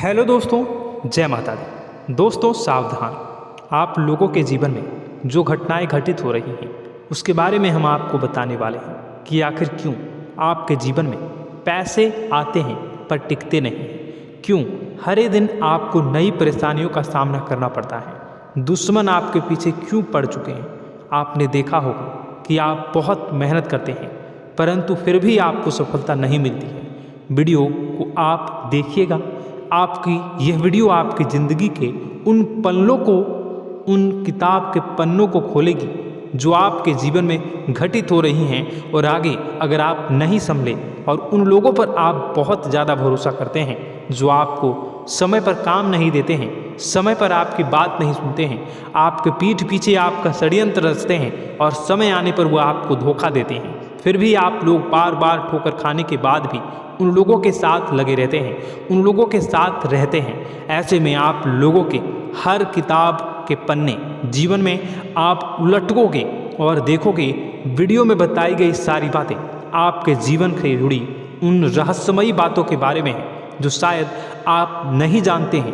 Hello दोस्तों, जय माता दी। दोस्तों सावधान, आप लोगों के जीवन में जो घटनाएं घटित हो रही हैं उसके बारे में हम आपको बताने वाले हैं कि आखिर क्यों आपके जीवन में पैसे आते हैं पर टिकते नहीं। क्यों हर एक दिन आपको नई परेशानियों का सामना करना पड़ता है। दुश्मन आपके पीछे क्यों पड़ चुके हैं। आपने देखा होगा कि आप बहुत मेहनत करते हैं परंतु फिर भी आपको सफलता नहीं मिलती है। वीडियो को आप देखिएगा। आपकी यह वीडियो आपकी ज़िंदगी के उन पन्नों को, उन किताब के पन्नों को खोलेगी जो आपके जीवन में घटित हो रही हैं। और आगे अगर आप नहीं संभले और उन लोगों पर आप बहुत ज़्यादा भरोसा करते हैं जो आपको समय पर काम नहीं देते हैं, समय पर आपकी बात नहीं सुनते हैं, आपके पीठ पीछे आपका षड्यंत्र रचते हैं और समय आने पर वो आपको धोखा देते हैं, फिर भी आप लोग बार बार ठोकर खाने के बाद भी उन लोगों के साथ लगे रहते हैं, उन लोगों के साथ रहते हैं। ऐसे में आप लोगों के हर किताब के पन्ने जीवन में आप उलटोगे और देखोगे वीडियो में बताई गई सारी बातें आपके जीवन से जुड़ी उन रहस्यमयी बातों के बारे में हैं जो शायद आप नहीं जानते हैं।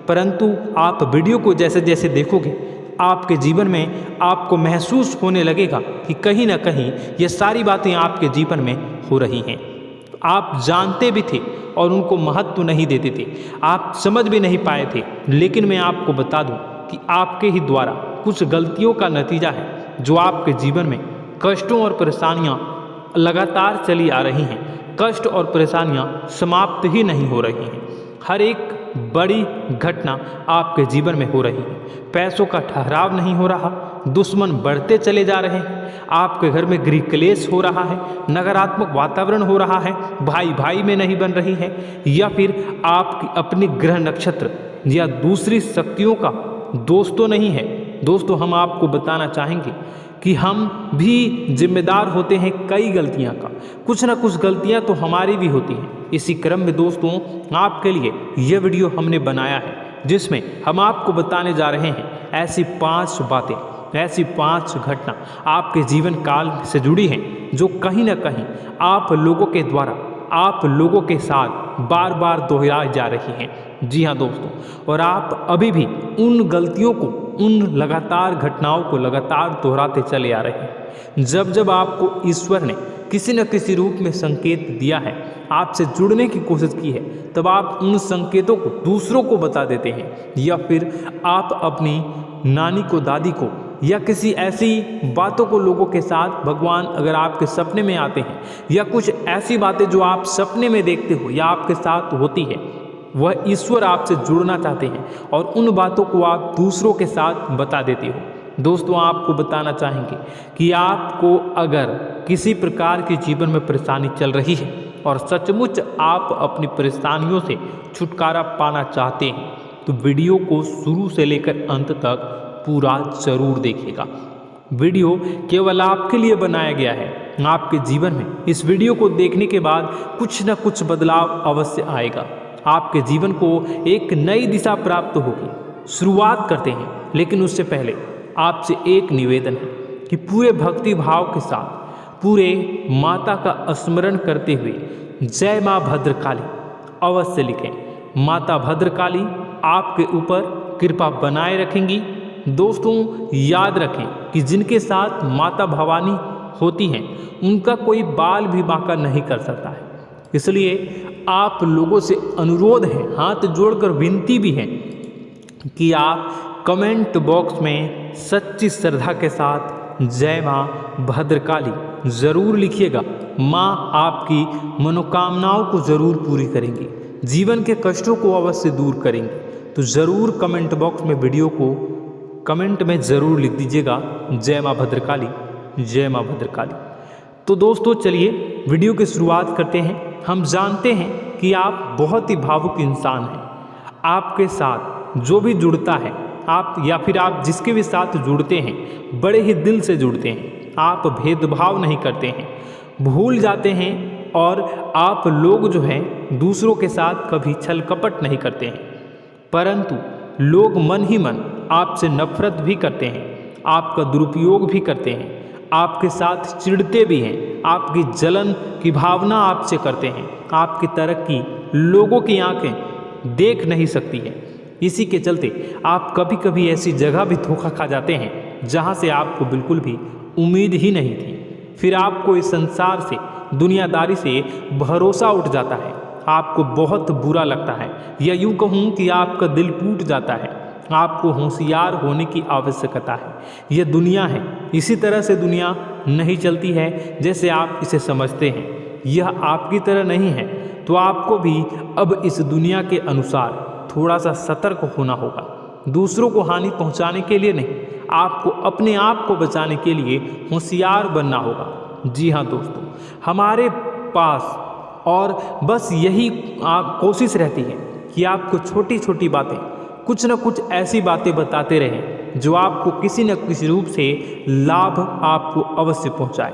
परंतु आप वीडियो को जैसे जैसे देखोगे आपके जीवन में आपको महसूस होने लगेगा कि कहीं ना कहीं ये सारी बातें आपके जीवन में हो रही हैं। आप जानते भी थे और उनको महत्व नहीं देते थे, आप समझ भी नहीं पाए थे। लेकिन मैं आपको बता दूं कि आपके ही द्वारा कुछ गलतियों का नतीजा है जो आपके जीवन में कष्टों और परेशानियां लगातार चली आ रही हैं। कष्ट और परेशानियां समाप्त ही नहीं हो रही हैं। हर एक बड़ी घटना आपके जीवन में हो रही है। पैसों का ठहराव नहीं हो रहा, दुश्मन बढ़ते चले जा रहे हैं, आपके घर में गृह क्लेश हो रहा है, नकारात्मक वातावरण हो रहा है, भाई भाई में नहीं बन रही है, या फिर आपकी अपनी ग्रह नक्षत्र या दूसरी शक्तियों का दोष तो नहीं है। दोस्तों हम आपको बताना चाहेंगे कि हम भी जिम्मेदार होते हैं कई गलतियां का, कुछ ना कुछ गलतियां तो हमारी भी होती हैं। इसी क्रम में दोस्तों आपके लिए यह वीडियो हमने बनाया है जिसमें हम आपको बताने जा रहे हैं ऐसी 5 बातें, ऐसी 5 घटना आपके जीवन काल से जुड़ी हैं जो कहीं ना कहीं आप लोगों के द्वारा आप लोगों के साथ बार बार दोहराई जा रही हैं। जी हाँ दोस्तों, और आप अभी भी उन गलतियों को, उन लगातार घटनाओं को लगातार दोहराते चले आ रहे हैं। जब जब आपको ईश्वर ने किसी न किसी रूप में संकेत दिया है, आपसे जुड़ने की कोशिश की है, तब आप उन संकेतों को दूसरों को बता देते हैं, या फिर आप अपनी नानी को, दादी को, या किसी ऐसी बातों को लोगों के साथ, भगवान अगर आपके सपने में आते हैं या कुछ ऐसी बातें जो आप सपने में देखते हो या आपके साथ होती है, वह ईश्वर आपसे जुड़ना चाहते हैं और उन बातों को आप दूसरों के साथ बता देते हो। दोस्तों आपको बताना चाहेंगे कि आपको अगर किसी प्रकार के जीवन में परेशानी चल रही है और सचमुच आप अपनी परेशानियों से छुटकारा पाना चाहते हैं तो वीडियो को शुरू से लेकर अंत तक पूरा जरूर देखिएगा। वीडियो केवल आपके लिए बनाया गया है। आपके जीवन में इस वीडियो को देखने के बाद कुछ न कुछ बदलाव अवश्य आएगा। आपके जीवन को एक नई दिशा प्राप्त होगी। शुरुआत करते हैं, लेकिन उससे पहले आपसे एक निवेदन है कि पूरे भक्ति भाव के साथ, पूरे माता का स्मरण करते हुए जय माँ भद्रकाली अवश्य लिखें। माता भद्रकाली आपके ऊपर कृपा बनाए रखेंगी। दोस्तों याद रखें कि जिनके साथ माता भवानी होती हैं उनका कोई बाल भी बांका नहीं कर सकता है। इसलिए आप लोगों से अनुरोध है, हाथ जोड़कर विनती भी है कि आप कमेंट बॉक्स में सच्ची श्रद्धा के साथ जय माँ भद्रकाली ज़रूर लिखिएगा। माँ आपकी मनोकामनाओं को ज़रूर पूरी करेंगी, जीवन के कष्टों को अवश्य दूर करेंगी। तो ज़रूर कमेंट बॉक्स में वीडियो को कमेंट में ज़रूर लिख दीजिएगा जय माँ भद्रकाली, जय माँ भद्रकाली। तो दोस्तों चलिए वीडियो की शुरुआत करते हैं। हम जानते हैं कि आप बहुत ही भावुक इंसान हैं। आपके साथ जो भी जुड़ता है, आप या फिर आप जिसके भी साथ जुड़ते हैं बड़े ही दिल से जुड़ते हैं। आप भेदभाव नहीं करते हैं, भूल जाते हैं, और आप लोग जो हैं दूसरों के साथ कभी छल कपट नहीं करते हैं। परंतु लोग मन ही मन आपसे नफरत भी करते हैं, आपका दुरुपयोग भी करते हैं, आपके साथ चिढ़ते भी हैं, आपकी जलन की भावना आपसे करते हैं। आपकी तरक्की लोगों की आंखें देख नहीं सकती है। इसी के चलते आप कभी कभी ऐसी जगह भी धोखा खा जाते हैं जहाँ से आपको बिल्कुल भी उम्मीद ही नहीं थी। फिर आपको इस संसार से, दुनियादारी से भरोसा उठ जाता है, आपको बहुत बुरा लगता है, या यूँ कहूँ कि आपका दिल टूट जाता है। आपको होशियार होने की आवश्यकता है। यह दुनिया है, इसी तरह से दुनिया नहीं चलती है जैसे आप इसे समझते हैं। यह आपकी तरह नहीं है, तो आपको भी अब इस दुनिया के अनुसार थोड़ा सा सतर्क होना होगा। दूसरों को हानि पहुंचाने के लिए नहीं, आपको अपने आप को बचाने के लिए होशियार बनना होगा। जी हाँ दोस्तों, हमारे पास और बस यही कोशिश रहती है कि आपको छोटी छोटी बातें, कुछ न कुछ ऐसी बातें बताते रहें जो आपको किसी न किसी रूप से लाभ आपको अवश्य पहुंचाए,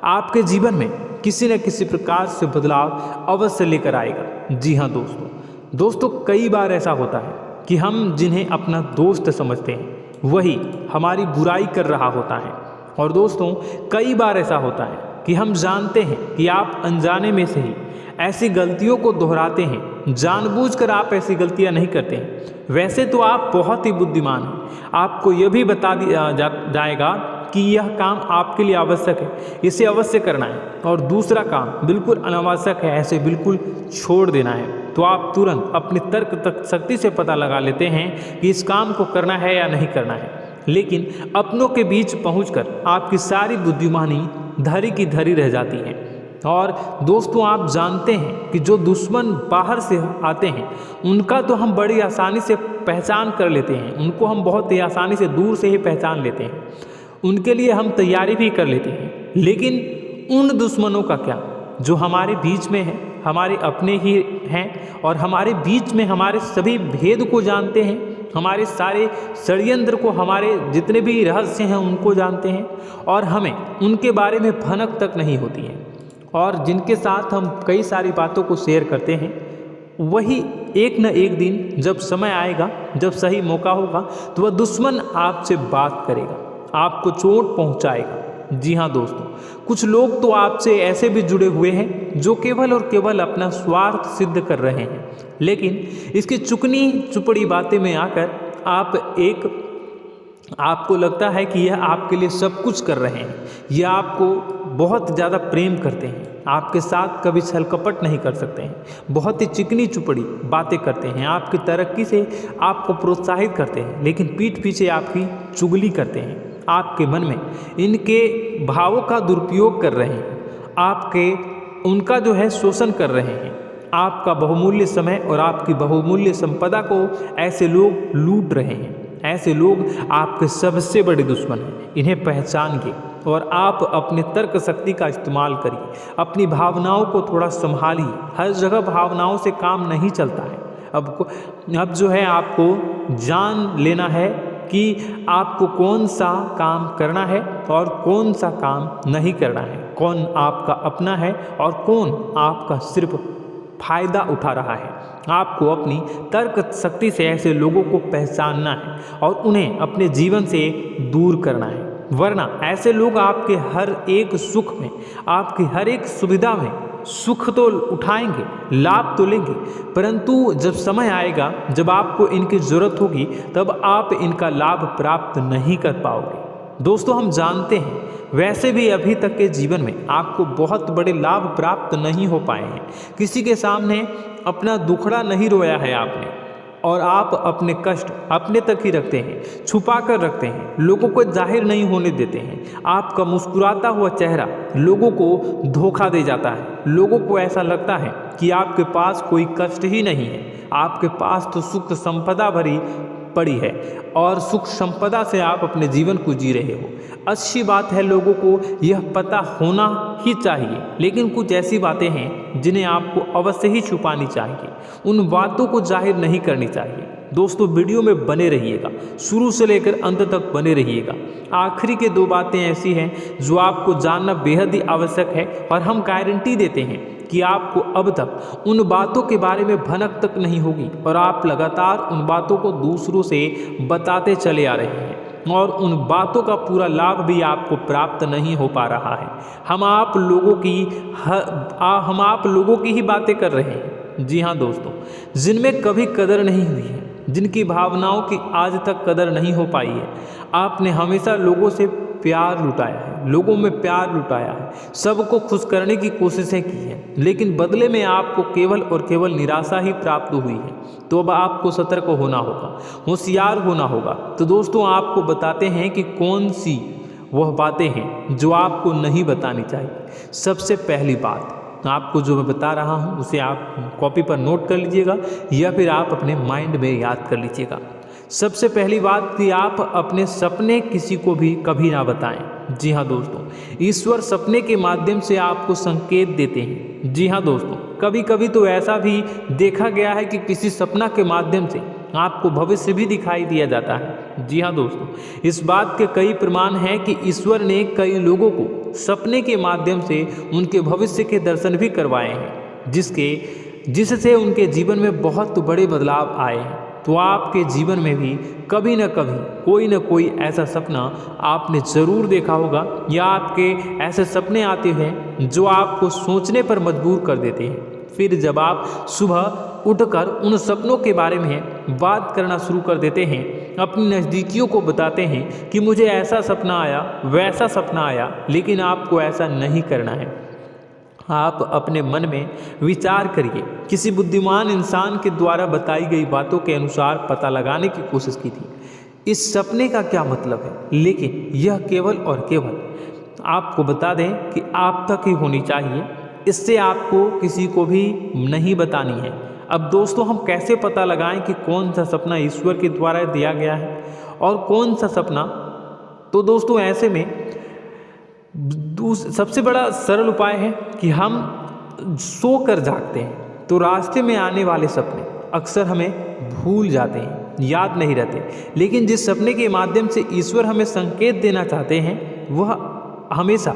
आपके जीवन में किसी न किसी प्रकार से बदलाव अवश्य लेकर आएगा। जी हाँ दोस्तों, कई बार ऐसा होता है कि हम जिन्हें अपना दोस्त समझते हैं वही हमारी बुराई कर रहा होता है। और दोस्तों, कई बार ऐसा होता है कि हम जानते हैं कि आप अनजाने में से ही ऐसी गलतियों को दोहराते हैं, जानबूझकर आप ऐसी गलतियां नहीं करते हैं। वैसे तो आप बहुत ही बुद्धिमान हैं, आपको यह भी बता दिया जाएगा कि यह काम आपके लिए आवश्यक है, इसे अवश्य करना है, और दूसरा काम बिल्कुल अनावश्यक है, ऐसे बिल्कुल छोड़ देना है। तो आप तुरंत अपनी तर्क शक्ति से पता लगा लेते हैं कि इस काम को करना है या नहीं करना है। लेकिन अपनों के बीच पहुंचकर आपकी सारी बुद्धिमानी धरी की धरी रह जाती है। और दोस्तों, आप जानते हैं कि जो दुश्मन बाहर से आते हैं उनका तो हम बड़ी आसानी से पहचान कर लेते हैं, उनको हम बहुत ही आसानी से दूर से ही पहचान लेते हैं, उनके लिए हम तैयारी भी कर लेते हैं। लेकिन उन दुश्मनों का क्या जो हमारे बीच में है, हमारे अपने ही हैं और हमारे बीच में हमारे सभी भेद को जानते हैं, हमारे सारे षड्यंत्र को, हमारे जितने भी रहस्य हैं उनको जानते हैं, और हमें उनके बारे में भनक तक नहीं होती है, और जिनके साथ हम कई सारी बातों को शेयर करते हैं, वही एक न एक दिन जब समय आएगा, जब सही मौका होगा, तो वह दुश्मन आपसे बात करेगा, आपको चोट पहुंचाएगा। जी हाँ दोस्तों, कुछ लोग तो आपसे ऐसे भी जुड़े हुए हैं जो केवल और केवल अपना स्वार्थ सिद्ध कर रहे हैं, लेकिन इसकी चुकनी चुपड़ी बातें में आकर आपको लगता है कि यह आपके लिए सब कुछ कर रहे हैं, यह आपको बहुत ज़्यादा प्रेम करते हैं, आपके साथ कभी छल कपट नहीं कर सकते हैं, बहुत ही चिकनी चुपड़ी बातें करते हैं, आपकी तरक्की से आपको प्रोत्साहित करते हैं, लेकिन पीठ पीछे आपकी चुगली करते हैं, आपके मन में इनके भावों का दुरुपयोग कर रहे हैं, उनका जो है शोषण कर रहे हैं। आपका बहुमूल्य समय और आपकी बहुमूल्य संपदा को ऐसे लोग लूट रहे हैं। ऐसे लोग आपके सबसे बड़े दुश्मन हैं, इन्हें पहचानिए और आप अपने तर्क शक्ति का इस्तेमाल करिए, अपनी भावनाओं को थोड़ा संभालिए। हर जगह भावनाओं से काम नहीं चलता है। अब जो है आपको जान लेना है कि आपको कौन सा काम करना है और कौन सा काम नहीं करना है, कौन आपका अपना है और कौन आपका सिर्फ फायदा उठा रहा है। आपको अपनी तर्क शक्ति से ऐसे लोगों को पहचानना है और उन्हें अपने जीवन से दूर करना है, वरना ऐसे लोग आपके हर एक सुख में, आपकी हर एक सुविधा में सुख तो उठाएंगे, लाभ तो लेंगे, परंतु जब समय आएगा, जब आपको इनकी ज़रूरत होगी, तब आप इनका लाभ प्राप्त नहीं कर पाओगे। दोस्तों, हम जानते हैं वैसे भी अभी तक के जीवन में आपको बहुत बड़े लाभ प्राप्त नहीं हो पाए हैं। किसी के सामने अपना दुखड़ा नहीं रोया है आपने, और आप अपने कष्ट अपने तक ही रखते हैं, छुपा कर रखते हैं, लोगों को जाहिर नहीं होने देते हैं। आपका मुस्कुराता हुआ चेहरा लोगों को धोखा दे जाता है। लोगों को ऐसा लगता है कि आपके पास कोई कष्ट ही नहीं है, आपके पास तो सुख संपदा भरी पड़ी है और सुख संपदा से आप अपने जीवन को जी रहे हो। अच्छी बात है, लोगों को यह पता होना ही चाहिए, लेकिन कुछ ऐसी बातें हैं जिन्हें आपको अवश्य ही छुपानी चाहिए, उन बातों को जाहिर नहीं करनी चाहिए। दोस्तों, वीडियो में बने रहिएगा, शुरू से लेकर अंत तक बने रहिएगा। आखिरी के 2 बातें ऐसी हैं जो आपको जानना बेहद ही आवश्यक है, और हम गारंटी देते हैं कि आपको अब तक उन बातों के बारे में भनक तक नहीं होगी, और आप लगातार उन बातों को दूसरों से बताते चले आ रहे हैं, और उन बातों का पूरा लाभ भी आपको प्राप्त नहीं हो पा रहा है। हम आप लोगों की ही बातें कर रहे हैं, जी हाँ दोस्तों, जिनमें कभी कदर नहीं हुई है, जिनकी भावनाओं की आज तक कदर नहीं हो पाई है। आपने हमेशा लोगों से प्यार लुटाया है, लोगों में प्यार लुटाया है, सबको खुश करने की कोशिशें की हैं, लेकिन बदले में आपको केवल और केवल निराशा ही प्राप्त हुई है। तो अब आपको सतर्क होना होगा, होशियार होना होगा। तो दोस्तों आपको बताते हैं कि कौन सी वह बातें हैं जो आपको नहीं बतानी चाहिए। सबसे पहली बात आपको जो मैं बता रहा हूँ उसे आप कॉपी पर नोट कर लीजिएगा या फिर आप अपने माइंड में याद कर लीजिएगा। सबसे पहली बात कि आप अपने सपने किसी को भी कभी ना बताएं। जी हाँ दोस्तों, ईश्वर सपने के माध्यम से आपको संकेत देते हैं। जी हाँ दोस्तों, कभी कभी तो ऐसा भी देखा गया है कि किसी सपना के माध्यम से आपको भविष्य भी दिखाई दिया जाता है। जी हाँ दोस्तों, इस बात के कई प्रमाण हैं कि ईश्वर ने कई लोगों को सपने के माध्यम से उनके भविष्य के दर्शन भी करवाए हैं, जिससे उनके जीवन में बहुत बड़े बदलाव आए हैं। तो आपके जीवन में भी कभी न कभी कोई न कोई ऐसा सपना आपने ज़रूर देखा होगा या आपके ऐसे सपने आते हैं जो आपको सोचने पर मजबूर कर देते हैं। फिर जब आप सुबह उठकर उन सपनों के बारे में बात करना शुरू कर देते हैं, अपनी नज़दीकियों को बताते हैं कि मुझे ऐसा सपना आया, वैसा सपना आया, लेकिन आपको ऐसा नहीं करना है। आप अपने मन में विचार करिए। किसी बुद्धिमान इंसान के द्वारा बताई गई बातों के अनुसार पता लगाने की कोशिश की थी इस सपने का क्या मतलब है, लेकिन यह केवल और केवल आपको बता दें कि आप तक ही होनी चाहिए। इससे आपको किसी को भी नहीं बतानी है। अब दोस्तों हम कैसे पता लगाएं कि कौन सा सपना ईश्वर के द्वारा दिया गया है और कौन सा सपना? तो दोस्तों ऐसे में सबसे बड़ा सरल उपाय है कि हम सोकर जागते हैं तो रास्ते में आने वाले सपने अक्सर हमें भूल जाते हैं, याद नहीं रहते। लेकिन जिस सपने के माध्यम से ईश्वर हमें संकेत देना चाहते हैं वह हमेशा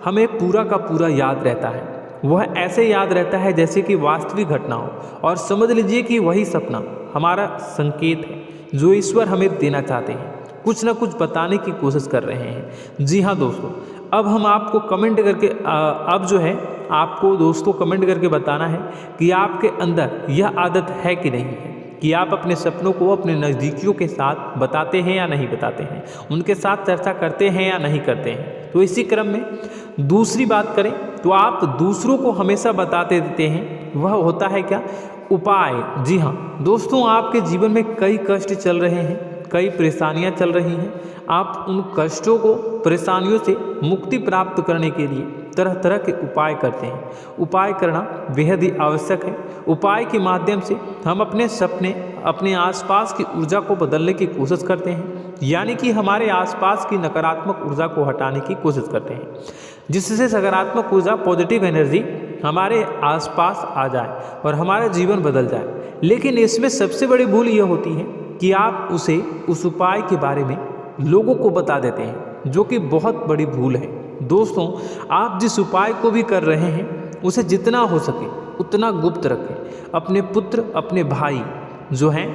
हमें पूरा का पूरा याद रहता है। वह ऐसे याद रहता है जैसे कि वास्तविक घटना हो, और समझ लीजिए कि वही सपना हमारा संकेत है जो ईश्वर हमें देना चाहते हैं, कुछ ना कुछ बताने की कोशिश कर रहे हैं। जी हाँ दोस्तों, अब हम आपको कमेंट करके अब जो है आपको दोस्तों कमेंट करके बताना है कि आपके अंदर यह आदत है कि नहीं है कि आप अपने सपनों को अपने नज़दीकियों के साथ बताते हैं या नहीं बताते हैं, उनके साथ चर्चा करते हैं या नहीं करते हैं। तो इसी क्रम में दूसरी बात करें तो आप दूसरों को हमेशा बताते देते हैं, वह होता है क्या? उपाय। जी हाँ दोस्तों, आपके जीवन में कई कष्ट चल रहे हैं, कई परेशानियां चल रही हैं। आप उन कष्टों को, परेशानियों से मुक्ति प्राप्त करने के लिए तरह तरह के उपाय करते हैं। उपाय करना बेहद ही आवश्यक है। उपाय के माध्यम से हम अपने सपने, अपने आसपास की ऊर्जा को बदलने की कोशिश करते हैं, यानी कि हमारे आसपास की नकारात्मक ऊर्जा को हटाने की कोशिश करते हैं, जिससे सकारात्मक ऊर्जा, पॉजिटिव एनर्जी हमारे आसपास आ जाए और हमारा जीवन बदल जाए। लेकिन इसमें सबसे बड़ी भूल यह होती है कि आप उस उपाय के बारे में लोगों को बता देते हैं, जो कि बहुत बड़ी भूल है। दोस्तों आप जिस उपाय को भी कर रहे हैं उसे जितना हो सके उतना गुप्त रखें। अपने पुत्र, अपने भाई जो हैं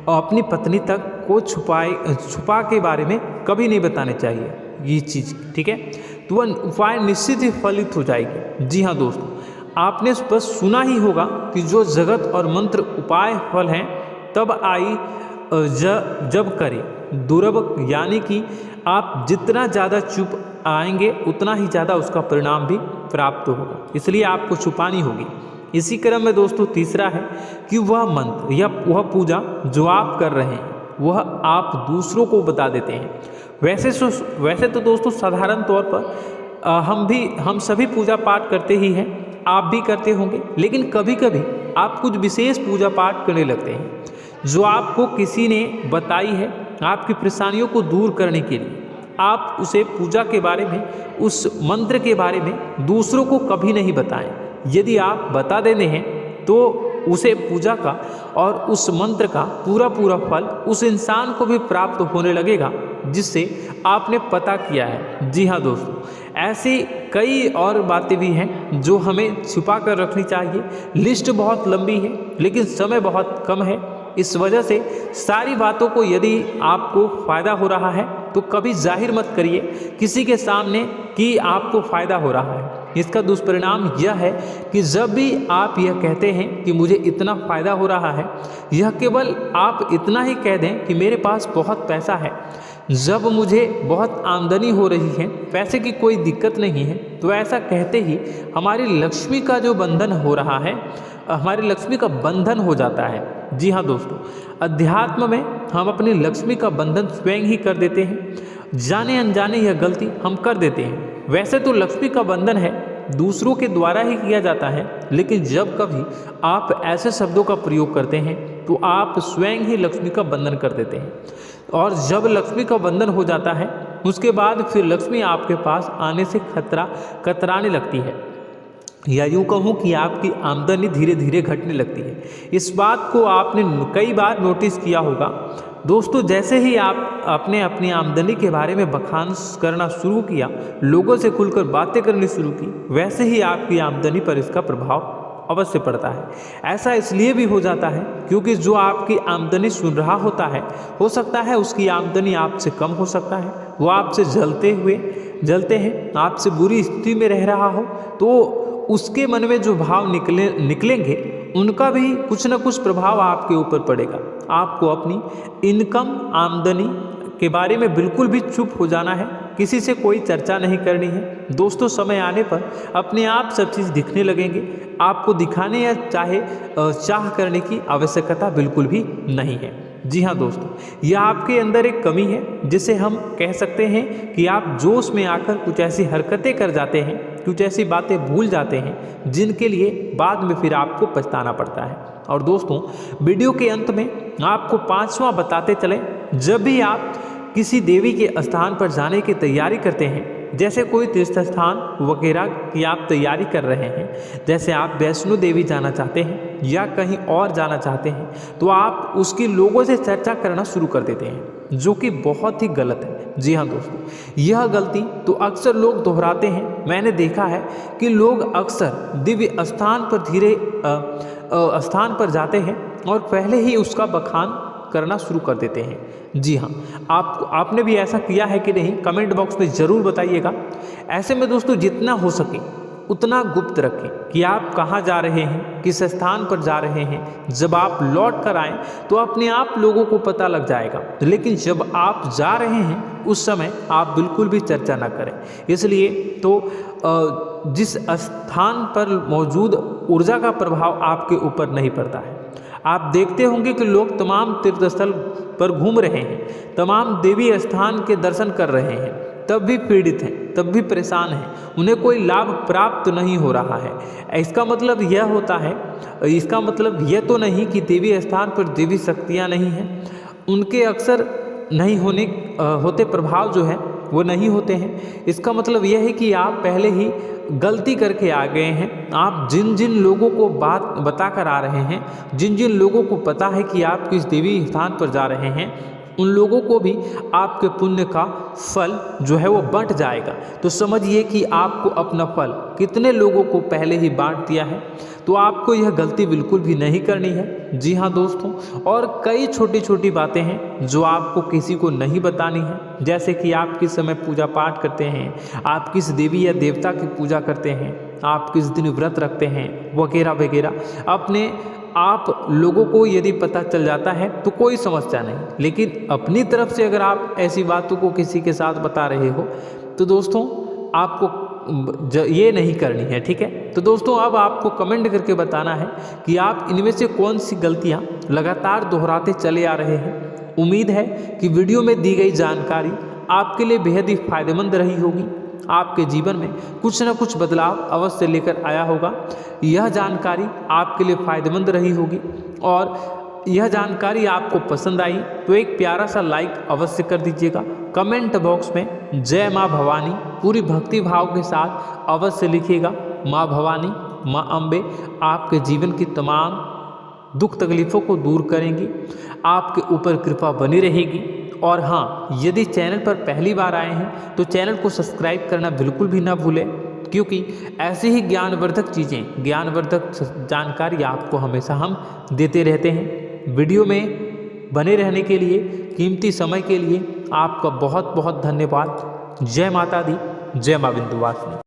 और अपनी पत्नी तक को छुपा के बारे में कभी नहीं बताने चाहिए ये चीज़, ठीक है? तो वह उपाय निश्चित ही फलित हो जाएगी। जी हाँ दोस्तों, आपने बस सुना ही होगा कि जो जगत और मंत्र उपाय फल हैं तब आई जब करें दुर्लभ, यानी कि आप जितना ज़्यादा चुप आएंगे उतना ही ज़्यादा उसका परिणाम भी प्राप्त होगा, इसलिए आपको छुपानी होगी। इसी क्रम में दोस्तों तीसरा है कि वह मंत्र या वह पूजा जो आप कर रहे हैं वह आप दूसरों को बता देते हैं। वैसे तो दोस्तों साधारण तौर पर हम सभी पूजा पाठ करते ही हैं, आप भी करते होंगे, लेकिन कभी कभी आप कुछ विशेष पूजा पाठ करने लगते हैं जो आपको किसी ने बताई है आपकी परेशानियों को दूर करने के लिए। आप उसे पूजा के बारे में, उस मंत्र के बारे में दूसरों को कभी नहीं बताएं। यदि आप बता देते हैं तो उसे पूजा का और उस मंत्र का पूरा फल उस इंसान को भी प्राप्त होने लगेगा जिससे आपने पता किया है। जी हाँ दोस्तों, ऐसी कई और बातें भी हैं जो हमें छुपा कर रखनी चाहिए। लिस्ट बहुत लंबी है लेकिन समय बहुत कम है, इस वजह से सारी बातों को यदि आपको फ़ायदा हो रहा है तो कभी जाहिर मत करिए किसी के सामने कि आपको फ़ायदा हो रहा है। इसका दुष्परिणाम यह है कि जब भी आप यह कहते हैं कि मुझे इतना फ़ायदा हो रहा है, यह केवल आप इतना ही कह दें कि मेरे पास बहुत पैसा है, जब मुझे बहुत आमदनी हो रही है, पैसे की कोई दिक्कत नहीं है, तो ऐसा कहते ही हमारी लक्ष्मी का जो बंधन हो रहा है, हमारी लक्ष्मी का बंधन हो जाता है। जी हाँ दोस्तों, अध्यात्म में हम अपनी लक्ष्मी का बंधन स्वयं ही कर देते हैं। जाने अनजाने यह गलती हम कर देते हैं। वैसे तो लक्ष्मी का बंधन है दूसरों के द्वारा ही किया जाता है, लेकिन जब कभी आप ऐसे शब्दों का प्रयोग करते हैं तो आप स्वयं ही लक्ष्मी का बंधन कर देते हैं। और जब लक्ष्मी का बंधन हो जाता है उसके बाद फिर लक्ष्मी आपके पास आने से कतराने लगती है, या यूँ कहूँ कि आपकी आमदनी धीरे धीरे घटने लगती है। इस बात को आपने कई बार नोटिस किया होगा दोस्तों। जैसे ही आप अपनी आमदनी के बारे में बखान करना शुरू किया, लोगों से खुलकर बातें करनी शुरू की, वैसे ही आपकी आमदनी पर इसका प्रभाव अवश्य पड़ता है। ऐसा इसलिए भी हो जाता है क्योंकि जो आपकी आमदनी सुन रहा होता है, हो सकता है उसकी आमदनी आपसे कम हो सकता है, वो आपसे जलते हैं, आपसे बुरी स्थिति में रह रहा हो, तो उसके मन में जो भाव निकलेंगे उनका भी कुछ न कुछ प्रभाव आपके ऊपर पड़ेगा। आपको अपनी इनकम आमदनी के बारे में बिल्कुल भी चुप हो जाना है, किसी से कोई चर्चा नहीं करनी है। दोस्तों, समय आने पर अपने आप सब चीज़ दिखने लगेंगे। आपको दिखाने या चाह करने की आवश्यकता बिल्कुल भी नहीं है। जी हाँ दोस्तों, यह आपके अंदर एक कमी है जिसे हम कह सकते हैं कि आप जोश में आकर कुछ ऐसी हरकतें कर जाते हैं, कुछ ऐसी बातें भूल जाते हैं जिनके लिए बाद में फिर आपको पछताना पड़ता है। और दोस्तों, वीडियो के अंत में आपको 5वां बताते चलें, जब भी आप किसी देवी के स्थान पर जाने की तैयारी करते हैं, जैसे कोई तीर्थ स्थान वगैरह की आप तैयारी कर रहे हैं, जैसे आप वैष्णो देवी जाना चाहते हैं या कहीं और जाना चाहते हैं, तो आप उसकी लोगों से चर्चा करना शुरू कर देते हैं, जो कि बहुत ही गलत है। जी हाँ दोस्तों, यह गलती तो अक्सर लोग दोहराते हैं। मैंने देखा है कि लोग अक्सर दिव्य स्थान पर जाते हैं और पहले ही उसका बखान करना शुरू कर देते हैं। जी हाँ, आपने भी ऐसा किया है कि नहीं, कमेंट बॉक्स में ज़रूर बताइएगा। ऐसे में दोस्तों, जितना हो सके उतना गुप्त रखें कि आप कहाँ जा रहे हैं, किस स्थान पर जा रहे हैं। जब आप लौट कर आएँ तो अपने आप लोगों को पता लग जाएगा, लेकिन जब आप जा रहे हैं उस समय आप बिल्कुल भी चर्चा ना करें। इसलिए तो जिस स्थान पर मौजूद ऊर्जा का प्रभाव आपके ऊपर नहीं पड़ता है। आप देखते होंगे कि लोग तमाम तीर्थ स्थल पर घूम रहे हैं, तमाम देवी स्थान के दर्शन कर रहे हैं, तब भी पीड़ित हैं, तब भी परेशान हैं, उन्हें कोई लाभ प्राप्त नहीं हो रहा है। इसका मतलब यह होता है, इसका मतलब यह तो नहीं कि देवी स्थान पर देवी शक्तियाँ नहीं हैं, उनके अक्सर नहीं होते प्रभाव जो है वो नहीं होते हैं। इसका मतलब यह है कि आप पहले ही गलती करके आ गए हैं। आप जिन जिन लोगों को बात बता कर आ रहे हैं, जिन जिन लोगों को पता है कि आप किस देवी स्थान पर जा रहे हैं, उन लोगों को भी आपके पुण्य का फल जो है वो बंट जाएगा। तो समझिए कि आपको अपना फल कितने लोगों को पहले ही बांट दिया है। तो आपको यह गलती बिल्कुल भी नहीं करनी है। जी हाँ दोस्तों, और कई छोटी छोटी बातें हैं जो आपको किसी को नहीं बतानी है, जैसे कि आप किस समय पूजा पाठ करते हैं, आप किस देवी या देवता की पूजा करते हैं, आप किस दिन व्रत रखते हैं, वगैरह वगैरह। अपने आप लोगों को यदि पता चल जाता है तो कोई समस्या नहीं, लेकिन अपनी तरफ से अगर आप ऐसी बातों को किसी के साथ बता रहे हो तो दोस्तों आपको ये नहीं करनी है, ठीक है। तो दोस्तों, अब आपको कमेंट करके बताना है कि आप इनमें से कौन सी गलतियां लगातार दोहराते चले आ रहे हैं। उम्मीद है कि वीडियो में दी गई जानकारी आपके लिए बेहद ही फायदेमंद रही होगी, आपके जीवन में कुछ न कुछ बदलाव अवश्य लेकर आया होगा। यह जानकारी आपके लिए फायदेमंद रही होगी और यह जानकारी आपको पसंद आई तो एक प्यारा सा लाइक अवश्य कर दीजिएगा। कमेंट बॉक्स में जय माँ भवानी पूरी भक्ति भाव के साथ अवश्य लिखिएगा। माँ भवानी, माँ अम्बे आपके जीवन की तमाम दुख तकलीफ़ों को दूर करेंगी, आपके ऊपर कृपा बनी रहेगी। और हाँ, यदि चैनल पर पहली बार आए हैं तो चैनल को सब्सक्राइब करना बिल्कुल भी ना भूलें, क्योंकि ऐसी ही ज्ञानवर्धक चीज़ें, ज्ञानवर्धक जानकारी आपको हमेशा हम देते रहते हैं। वीडियो में बने रहने के लिए, कीमती समय के लिए आपका बहुत बहुत धन्यवाद। जय माता दी, जय माँ विंध्यवासिनी।